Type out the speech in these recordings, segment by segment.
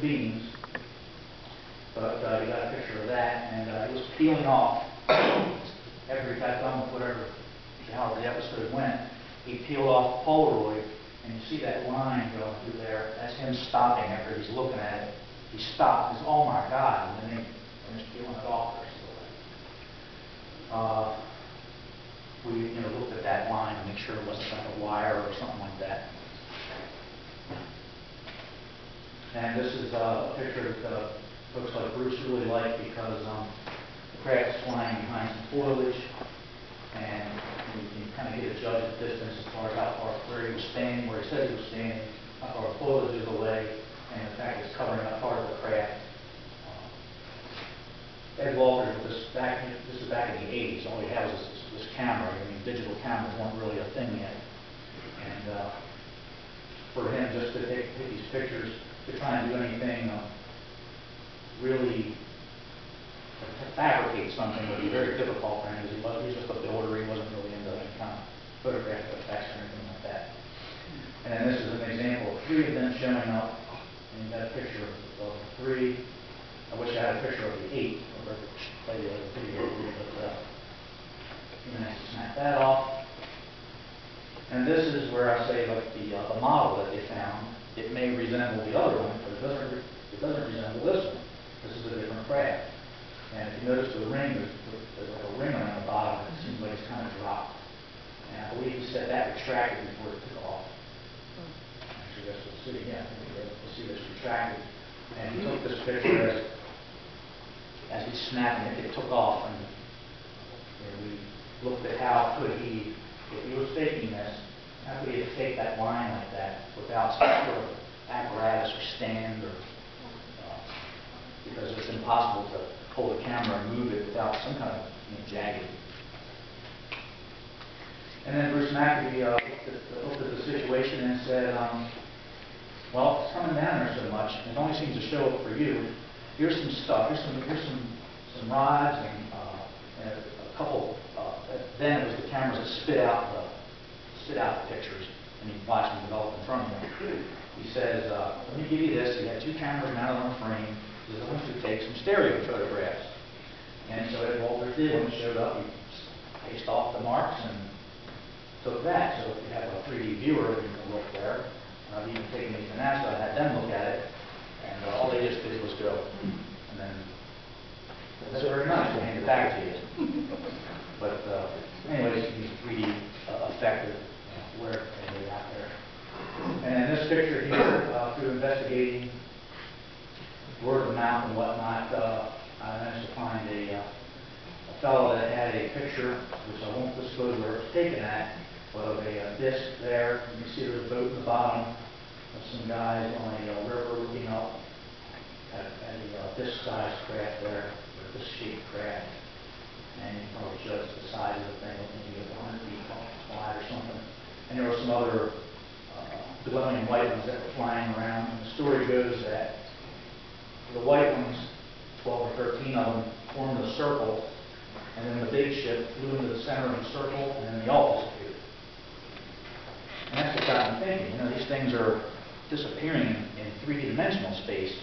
beams. But you got a picture of that, and it was peeling off after he got done with whatever, however the episode went. He peeled off Polaroid, and you see that line going through there. That's him stopping after he's looking at it. He stopped. He says, "Oh my God!" And then he finished peeling it off. We looked at that line to make sure it wasn't like a wire or something like that. And this is a picture that folks like Bruce really liked because the craft is flying behind some foliage, and you can kind of get a judge of distance as far as how far where he was standing, where he said he was standing, how far the foliage is away, and the fact it's covering up part of the craft. Ed Walters, this is back in the 80s. All he had was this camera. I mean, digital cameras weren't really a thing yet. And for him just to take these pictures, to try and do anything really to fabricate something would be very difficult for him because he was just a builder. He wasn't really into any kind of photographic effects or anything like that. And this is an example of 3 of them showing up. And you got a picture of 3. I wish I had a picture of the 8. Or play the other video, but you can actually snap that off. And this is where I say, like the model that they found, it may resemble the other one, but it doesn't resemble this one. This is a different craft. And if you notice the ring, there's like a ring around the bottom. It seems like it's kind of dropped. And I believe he said that retracted before it took off. Actually, that's what we'll see. Yeah, we'll see this retracted. And he took this picture as he's snapping it. It took off, and we looked at how could he, if he was faking this, how could he have faked that line like that without some sort of apparatus or stand, or because it's impossible to hold the camera and move it without some kind of jagged. And then Bruce McAfee looked at the situation and said, well, it's coming down there so much, and it only seems to show up for you. Here's some stuff. Here's some rods and a couple. Then it was the cameras that spit out the pictures, and you can watch them develop in front of you. He says, "Let me give you this. He had 2 cameras mounted on a frame. He says, I want you to take some stereo photographs." And so Ed Walters did. When it showed up, he paced off the marks and took that. So if you have a 3D viewer, you can look there. And I've even taken these to NASA. I had them look at it, and all they just did was go. And then that's very nice. We'll hand it back to you. But anyways, he's 3D effective where they got there. And in this picture here, through investigating word of mouth and whatnot, I managed to find a fellow that had a picture, which I won't disclose where it was taken at, but of a disc there. You can see there's a boat in the bottom of some guys on a river looking up at a disc-sized craft there, or disc-shaped craft. And you can probably judge the size of the thing, maybe 100 feet wide or something. And there were some other glowing white ones that were flying around. And the story goes that the white ones, 12 or 13 of them, formed a circle, and then the big ship flew into the center of the circle, and then they all disappeared. And that's what got me thinking. These things are disappearing in 3D-dimensional space.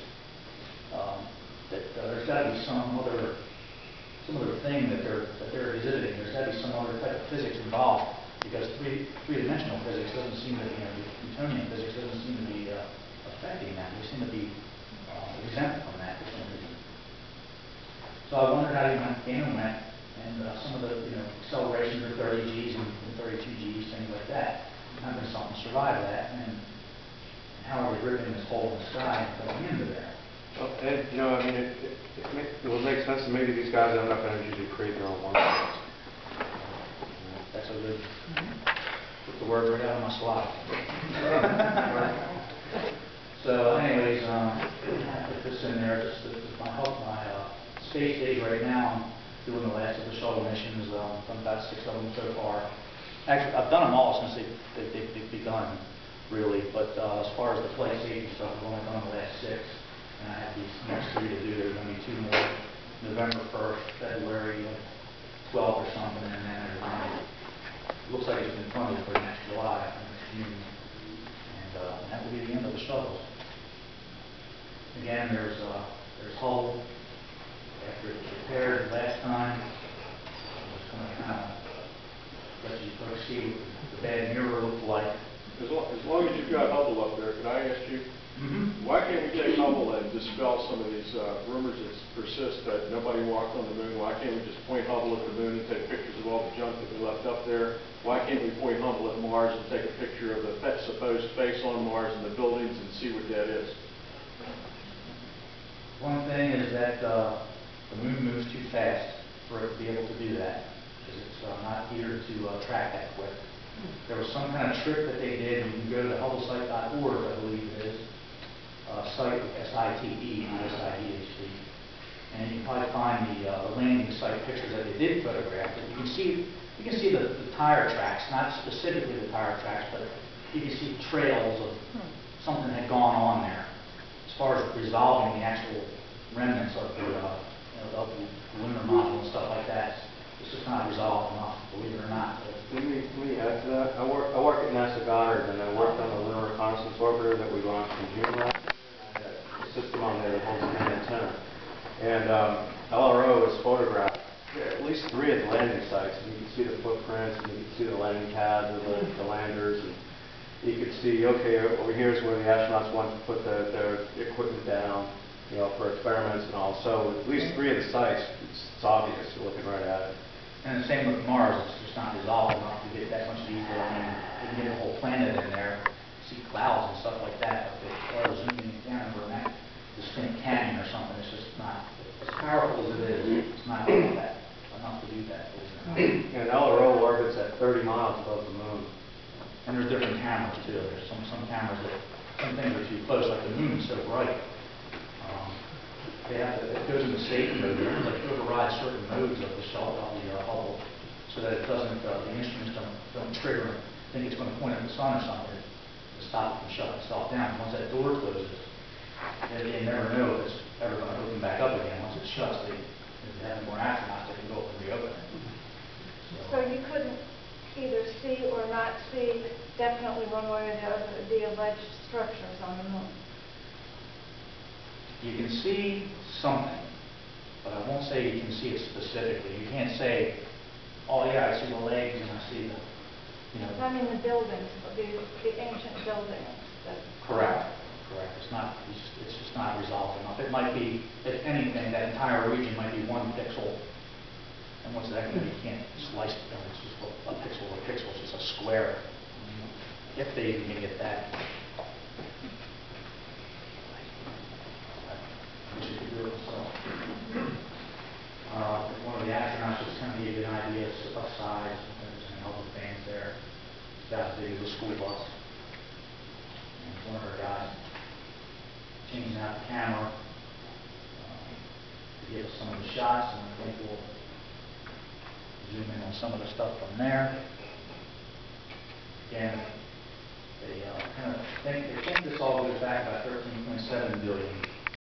There's got to be some other thing that they're exhibiting. There's got to be some other type of physics involved, because three-dimensional physics doesn't seem to be, Newtonian physics doesn't seem to be affecting that. We seem to be exempt from that for some reason. So I wondered how you came and went, and some of the accelerations are 30 Gs and 32 Gs, things like that. How can something survive that? And how are we ripping this hole in the sky and going into there? Well, Ed, it will make sense that maybe these guys have enough energy to create their own wonders. That's a good. Put the words right out of my slide. So, anyways, I put this in there just to my space stage right now. I'm doing the last of the shuttle missions. I've done about 6 of them so far. Actually, I've done them all since they've begun, really. But as far as the flight safety stuff, I've only done the last 6. And I have these next 3 to do. There's going to be 2 more, November 1st, February 12th or something, and then it looks like it's been funded for next July, next June. And that will be the end of the shuttles. Again, again, there's Hull after it was repaired last time. I'm just going to kind of let you folks see what the bad mirror looked like. As long as you've got Hubble up there, can I ask you, why can't we take Hubble and dispel some of these rumors that persist that nobody walked on the moon? Why can't we just point Hubble at the moon and take pictures of all the junk that we left up there? Why can't we point Hubble at Mars and take a picture of the supposed space on Mars and the buildings and see what that is? One thing is that the moon moves too fast for it to be able to do that, because it's not geared to track that quick. There was some kind of trick that they did. You can go to the HubbleSite.org, I believe it is, site, S-I-T-E, not S-I-E-H-T, and you can probably find the landing site pictures that they did photograph. But you can see the tire tracks, not specifically the tire tracks, but you can see trails of something had gone on there. As far as resolving the actual remnants of the lunar module and stuff like that, it's just not resolved enough, believe it or not. Let me add to that. I work at NASA Goddard, and I worked on the Lunar Reconnaissance Orbiter that we launched in June last year. I had a system on there that holds an antenna. And LRO has photographed at least 3 of the landing sites. And you can see the footprints, and you can see the landing pads of the landers. And you can see, okay, over here is where the astronauts want to put their equipment down, for experiments and all. So at least 3 of the sites, it's obvious. You're looking right at it. And the same with Mars, it's just not resolved enough to get that much detail. I mean, you can get a whole planet in there, see clouds and stuff like that, but as far as zooming it down over that distinct canyon or something, it's just not, as powerful as it is, it's not enough to do that. And LRO orbits at 30 miles above the moon. And there's different cameras too. There's some cameras that, some things are too close, like the moon is so bright. It goes into safety mode. It like overrides certain modes of the Hubble, so that it doesn't, the instruments don't trigger and think it's going to point at the sun or something to stop it from shutting itself down. Once that door closes, they never know if it's ever going to open back up again. Once it shuts, if they have more astronauts, they can go up and reopen it. So you couldn't either see or not see definitely one way or the other the alleged structures on the moon? You can see something, but I won't say you can see it specifically. You can't say, oh yeah, I see the legs and I see the, I mean the buildings, the ancient buildings. Correct. It's just not resolved enough. It might be, if anything, that entire region might be 1 pixel. And what's that going to be? You can't slice it. It's just a pixel or a pixel. It's just a square. If they even can get that. One of the astronauts just kind of gave you an idea of size. There's some Hubble fans there. It's about as big as a school bus. And one of our guys changing out the camera to give us some of the shots, and I think we'll zoom in on some of the stuff from there. Again, they kind of think this all goes back about 13.7 billion.